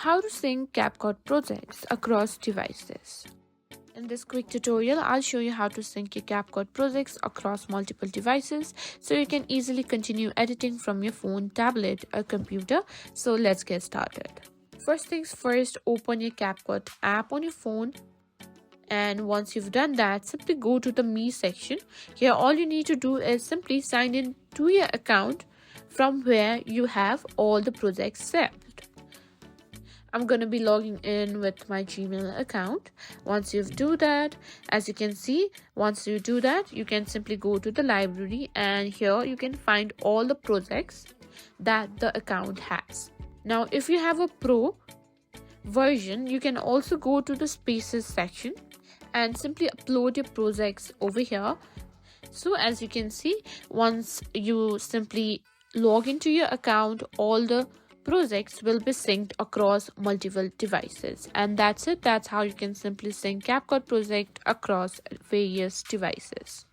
How to sync CapCut projects across devices. In this quick tutorial, I'll show you how to sync your CapCut projects across multiple devices so you can easily continue editing from your phone, tablet, or computer. So let's get started. First things first, open your CapCut app on your phone. And once you've done that, simply go to the Me section. Here, all you need to do is simply sign in to your account from where you have all the projects saved. I'm going to be logging in with my Gmail account. Once you do that, as you can see, once you do that, you can simply go to the library, and here you can find all the projects that the account has. Now, if you have a Pro version, you can also go to the Spaces section and simply upload your projects over here. So as you can see, once you simply log into your account, all the projects will be synced across multiple devices, and that's it. That's how you can simply sync CapCut project across various devices.